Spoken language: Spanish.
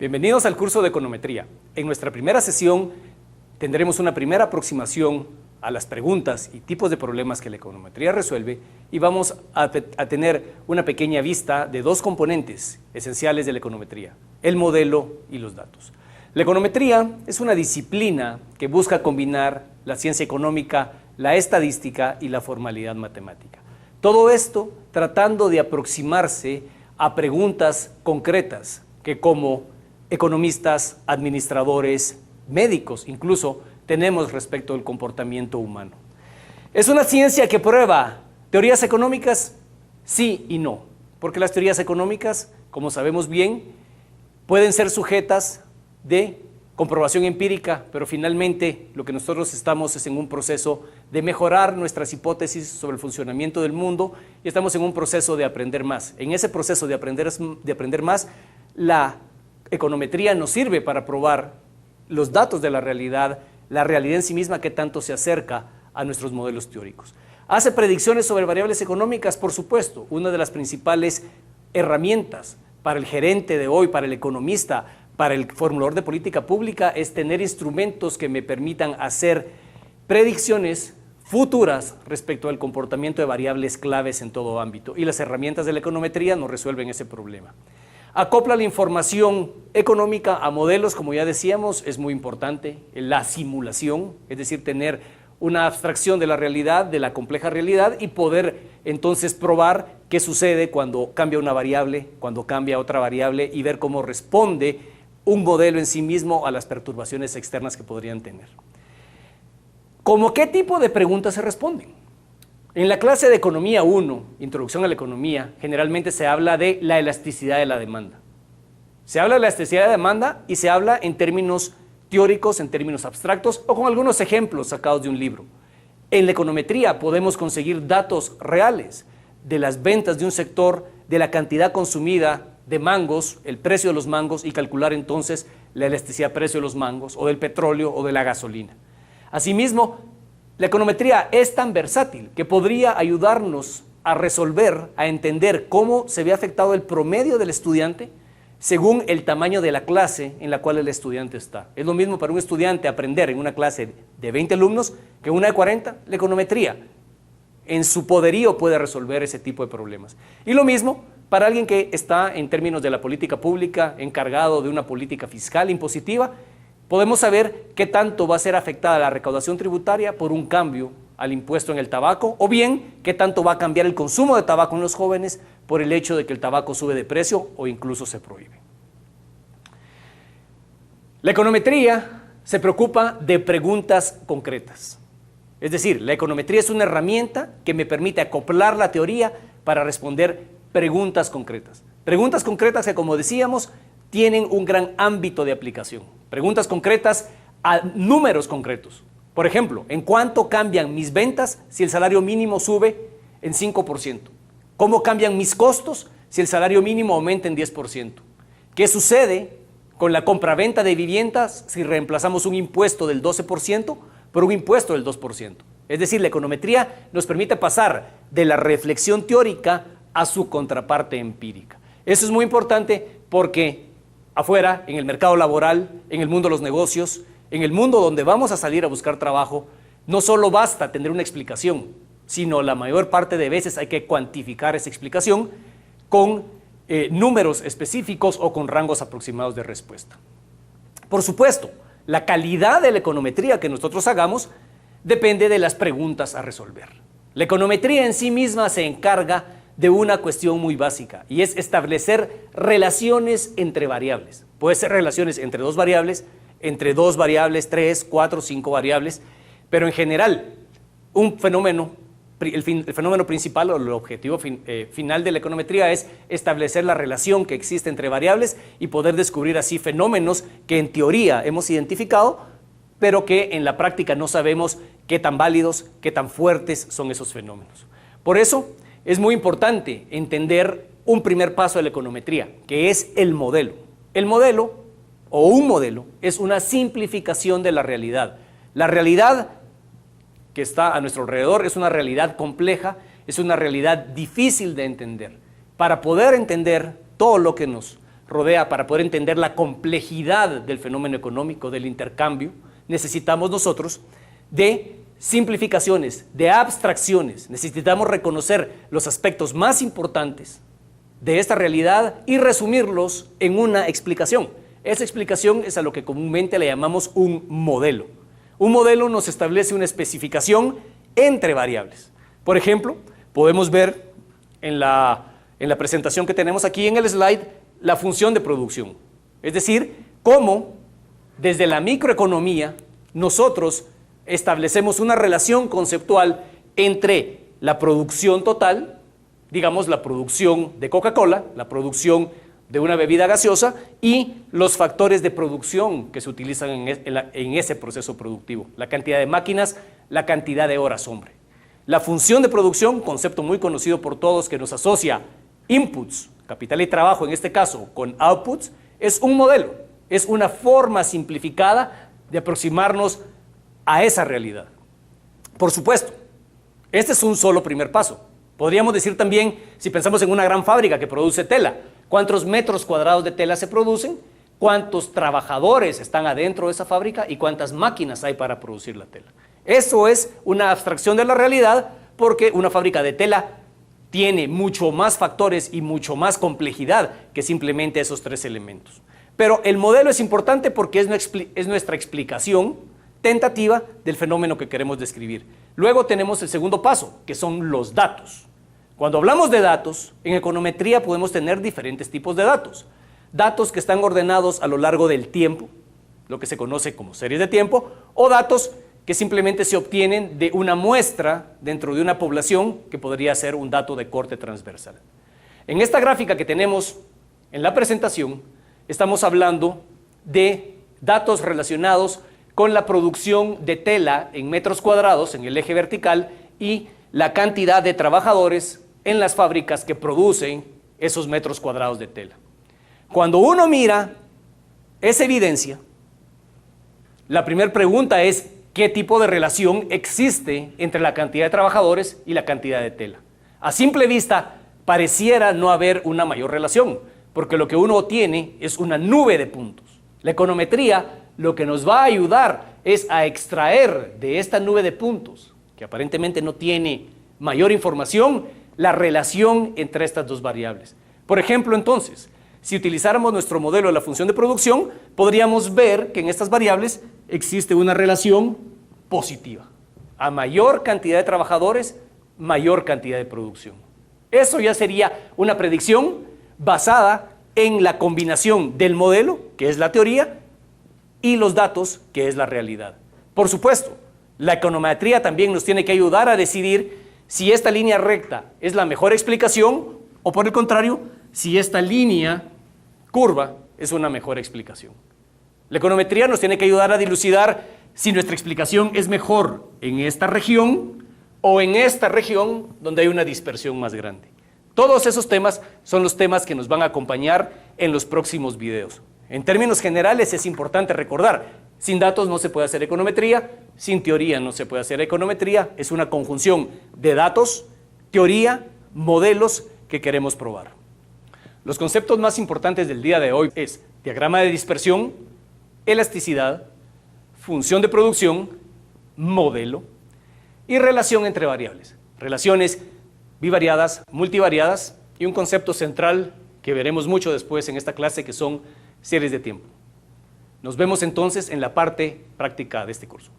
Bienvenidos al curso de econometría. En nuestra primera sesión tendremos una primera aproximación a las preguntas y tipos de problemas que la econometría resuelve y vamos a tener una pequeña vista de dos componentes esenciales de la econometría, el modelo y los datos. La econometría es una disciplina que busca combinar la ciencia económica, la estadística y la formalidad matemática. Todo esto tratando de aproximarse a preguntas concretas que como economistas, administradores, médicos incluso tenemos respecto del comportamiento humano. ¿Es una ciencia que prueba teorías económicas? Sí y no, porque las teorías económicas, como sabemos bien, pueden ser sujetas de comprobación empírica, pero finalmente lo que nosotros estamos es en un proceso de mejorar nuestras hipótesis sobre el funcionamiento del mundo y estamos en un proceso de aprender más. En ese proceso de aprender más, la econometría nos sirve para probar los datos de la realidad en sí misma que tanto se acerca a nuestros modelos teóricos. ¿Hace predicciones sobre variables económicas? Por supuesto, una de las principales herramientas para el gerente de hoy, para el economista, para el formulador de política pública es tener instrumentos que me permitan hacer predicciones futuras respecto al comportamiento de variables claves en todo ámbito. Y las herramientas de la econometría nos resuelven ese problema. Acopla la información económica a modelos, como ya decíamos, es muy importante. La simulación, es decir, tener una abstracción de la realidad, de la compleja realidad y poder entonces probar qué sucede cuando cambia una variable, cuando cambia otra variable y ver cómo responde un modelo en sí mismo a las perturbaciones externas que podrían tener. ¿Cómo qué tipo de preguntas se responden? En la clase de Economía 1, Introducción a la Economía, generalmente se habla de la elasticidad de la demanda. Se habla de la elasticidad de demanda y se habla en términos teóricos, en términos abstractos o con algunos ejemplos sacados de un libro. En la econometría podemos conseguir datos reales de las ventas de un sector, de la cantidad consumida de mangos, el precio de los mangos y calcular entonces la elasticidad de precio de los mangos o del petróleo o de la gasolina. Asimismo, la econometría es tan versátil que podría ayudarnos a resolver, a entender cómo se ve afectado el promedio del estudiante según el tamaño de la clase en la cual el estudiante está. Es lo mismo para un estudiante aprender en una clase de 20 alumnos que una de 40. La econometría en su poderío puede resolver ese tipo de problemas. Y lo mismo para alguien que está en términos de la política pública, encargado de una política fiscal impositiva, podemos saber qué tanto va a ser afectada la recaudación tributaria por un cambio al impuesto en el tabaco o bien qué tanto va a cambiar el consumo de tabaco en los jóvenes por el hecho de que el tabaco sube de precio o incluso se prohíbe. La econometría se preocupa de preguntas concretas. Es decir, la econometría es una herramienta que me permite acoplar la teoría para responder preguntas concretas. Preguntas concretas que, como decíamos, tienen un gran ámbito de aplicación. Preguntas concretas a números concretos. Por ejemplo, ¿en cuánto cambian mis ventas si el salario mínimo sube en 5%? ¿Cómo cambian mis costos si el salario mínimo aumenta en 10%? ¿Qué sucede con la compraventa de viviendas si reemplazamos un impuesto del 12% por un impuesto del 2%? Es decir, la econometría nos permite pasar de la reflexión teórica a su contraparte empírica. Eso es muy importante porque afuera, en el mercado laboral, en el mundo de los negocios, en el mundo donde vamos a salir a buscar trabajo, no solo basta tener una explicación, sino la mayor parte de veces hay que cuantificar esa explicación con números específicos o con rangos aproximados de respuesta. Por supuesto, la calidad de la econometría que nosotros hagamos depende de las preguntas a resolver. La econometría en sí misma se encarga de una cuestión muy básica y es establecer relaciones entre variables. Puede ser relaciones entre dos variables, 3, 4, 5 variables, pero en general el fenómeno principal o el objetivo final de la econometría es establecer la relación que existe entre variables y poder descubrir así fenómenos que en teoría hemos identificado, pero que en la práctica no sabemos qué tan válidos, qué tan fuertes son esos fenómenos. Por eso es muy importante entender un primer paso de la econometría, que es el modelo. El modelo, o un modelo, es una simplificación de la realidad. La realidad que está a nuestro alrededor es una realidad compleja, es una realidad difícil de entender. Para poder entender todo lo que nos rodea, para poder entender la complejidad del fenómeno económico, del intercambio, necesitamos nosotros de simplificaciones, de abstracciones. Necesitamos reconocer los aspectos más importantes de esta realidad y resumirlos en una explicación. Esa explicación es a lo que comúnmente le llamamos un modelo. Un modelo nos establece una especificación entre variables. Por ejemplo, podemos ver en la presentación que tenemos aquí en el slide la función de producción. Es decir, cómo desde la microeconomía nosotros establecemos una relación conceptual entre la producción total, digamos la producción de Coca-Cola, la producción de una bebida gaseosa y los factores de producción que se utilizan en ese proceso productivo, la cantidad de máquinas, la cantidad de horas hombre. La función de producción, concepto muy conocido por todos que nos asocia inputs, capital y trabajo en este caso, con outputs, es un modelo, es una forma simplificada de aproximarnos a esa realidad. Por supuesto, este es un solo primer paso. Podríamos decir también, si pensamos en una gran fábrica que produce tela, ¿cuántos metros cuadrados de tela se producen? ¿Cuántos trabajadores están adentro de esa fábrica? ¿Y cuántas máquinas hay para producir la tela? Eso es una abstracción de la realidad porque una fábrica de tela tiene mucho más factores y mucho más complejidad que simplemente esos tres elementos. Pero el modelo es importante porque es nuestra explicación tentativa del fenómeno que queremos describir. Luego tenemos el segundo paso, que son los datos. Cuando hablamos de datos, en econometría podemos tener diferentes tipos de datos. Datos que están ordenados a lo largo del tiempo, lo que se conoce como series de tiempo, o datos que simplemente se obtienen de una muestra dentro de una población que podría ser un dato de corte transversal. En esta gráfica que tenemos en la presentación, estamos hablando de datos relacionados con la producción de tela en metros cuadrados en el eje vertical y la cantidad de trabajadores en las fábricas que producen esos metros cuadrados de tela. Cuando uno mira esa evidencia, la primera pregunta es ¿qué tipo de relación existe entre la cantidad de trabajadores y la cantidad de tela? A simple vista pareciera no haber una mayor relación, porque lo que uno tiene es una nube de puntos. La econometría lo que nos va a ayudar es a extraer de esta nube de puntos, que aparentemente no tiene mayor información, la relación entre estas dos variables. Por ejemplo, entonces, si utilizáramos nuestro modelo de la función de producción, podríamos ver que en estas variables existe una relación positiva. A mayor cantidad de trabajadores, mayor cantidad de producción. Eso ya sería una predicción basada en la combinación del modelo, que es la teoría, y los datos, que es la realidad. Por supuesto, la econometría también nos tiene que ayudar a decidir si esta línea recta es la mejor explicación o, por el contrario, si esta línea curva es una mejor explicación. La econometría nos tiene que ayudar a dilucidar si nuestra explicación es mejor en esta región o en esta región donde hay una dispersión más grande. Todos esos temas son los temas que nos van a acompañar en los próximos videos. En términos generales es importante recordar, sin datos no se puede hacer econometría, sin teoría no se puede hacer econometría, es una conjunción de datos, teoría, modelos que queremos probar. Los conceptos más importantes del día de hoy es diagrama de dispersión, elasticidad, función de producción, modelo y relación entre variables. Relaciones bivariadas, multivariadas y un concepto central que veremos mucho después en esta clase que son series de tiempo. Nos vemos entonces en la parte práctica de este curso.